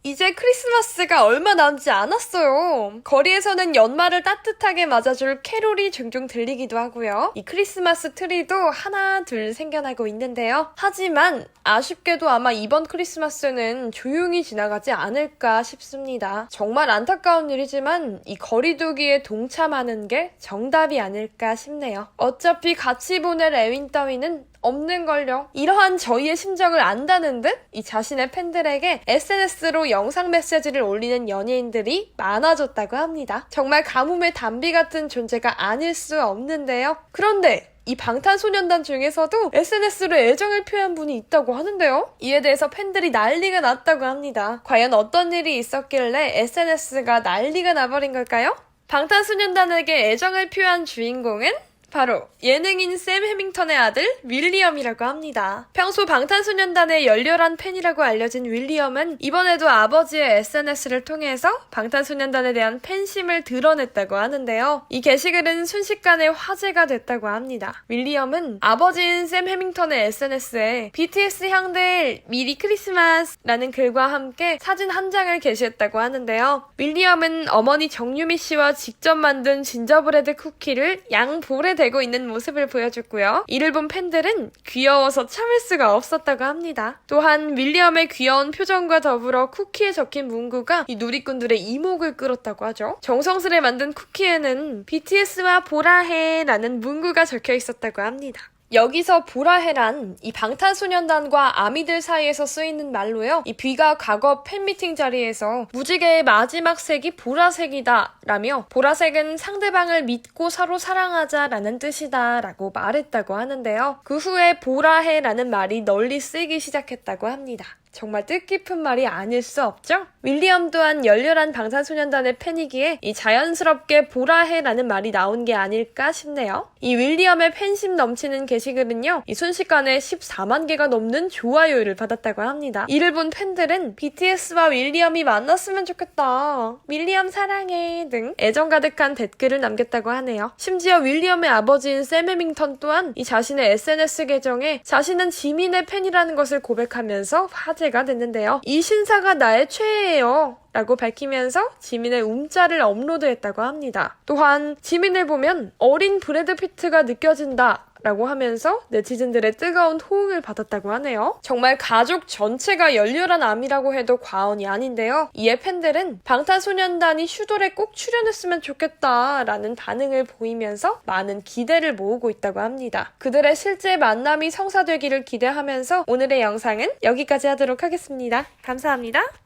이제 크리스마스가 얼마 남지 않았어요. 거리에서는 연말을 따뜻하게 맞아줄 캐롤이 종종 들리기도 하고요. 이 크리스마스 트리도 하나 둘 생겨나고 있는데요. 하지만 아쉽게도 아마 이번 크리스마스는 조용히 지나가지 않을까 싶습니다. 정말 안타까운 일이지만 이 거리두기에 동참하는 게 정답이 아닐까 싶네요. 어차피 같이 보낼 애윈 따위는 없는걸요. 이러한 저희의 심정을 안다는 듯 이 자신의 팬들에게 SNS로 영상 메시지를 올리는 연예인들이 많아졌다고 합니다. 정말 가뭄의 단비 같은 존재가 아닐 수 없는데요. 그런데 이 방탄소년단 중에서도 SNS로 애정을 표한 분이 있다고 하는데요. 이에 대해서 팬들이 난리가 났다고 합니다. 과연 어떤 일이 있었길래 SNS가 난리가 나버린 걸까요? 방탄소년단에게 애정을 표한 주인공은 바로 예능인 샘 해밍턴의 아들 윌리엄이라고 합니다. 평소 방탄소년단의 열렬한 팬이라고 알려진 윌리엄은 이번에도 아버지의 SNS를 통해서 방탄소년단에 대한 팬심을 드러냈다고 하는데요. 이 게시글은 순식간에 화제가 됐다고 합니다. 윌리엄은 아버지인 샘 해밍턴의 SNS에 BTS 형들 미리 크리스마스라는 글과 함께 사진 한 장을 게시했다고 하는데요. 윌리엄은 어머니 정유미 씨와 직접 만든 진저브레드 쿠키를 양 볼에 대고 있는 모습을 보여줬고요. 이를 본 팬들은 귀여워서 참을 수가 없었다고 합니다. 또한 윌리엄의 귀여운 표정과 더불어 쿠키에 적힌 문구가 이 누리꾼들의 이목을 끌었다고 하죠. 정성스레 만든 쿠키에는 BTS와 보라해 라는 문구가 적혀 있었다고 합니다. 여기서 보라해란 이 방탄소년단과 아미들 사이에서 쓰이는 말로요. 이 B가 과거 팬미팅 자리에서 무지개의 마지막 색이 보라색이다 라며 보라색은 상대방을 믿고 서로 사랑하자 라는 뜻이다 라고 말했다고 하는데요. 그 후에 보라해라는 말이 널리 쓰이기 시작했다고 합니다. 정말 뜻깊은 말이 아닐 수 없죠? 윌리엄 또한 열렬한 방탄소년단의 팬이기에 이 자연스럽게 보라해라는 말이 나온 게 아닐까 싶네요. 이 윌리엄의 팬심 넘치는 게시글은요. 이 순식간에 14만 개가 넘는 좋아요를 받았다고 합니다. 이를 본 팬들은 BTS와 윌리엄이 만났으면 좋겠다. 윌리엄 사랑해 등 애정 가득한 댓글을 남겼다고 하네요. 심지어 윌리엄의 아버지인 샘 해밍턴 또한 이 자신의 SNS 계정에 자신은 지민의 팬이라는 것을 고백하면서 화제가 됐는데요. 이 신사가 나의 최애예요 라고 밝히면서 지민의 움짤을 업로드했다고 합니다. 또한 지민을 보면 어린 브래드 피트가 느껴진다 라고 하면서 네티즌들의 뜨거운 호응을 받았다고 하네요. 정말 가족 전체가 열렬한 암이라고 해도 과언이 아닌데요. 이에 팬들은 방탄소년단이 슈돌에 꼭 출연했으면 좋겠다 라는 반응을 보이면서 많은 기대를 모으고 있다고 합니다. 그들의 실제 만남이 성사되기를 기대하면서 오늘의 영상은 여기까지 하도록 하겠습니다. 감사합니다.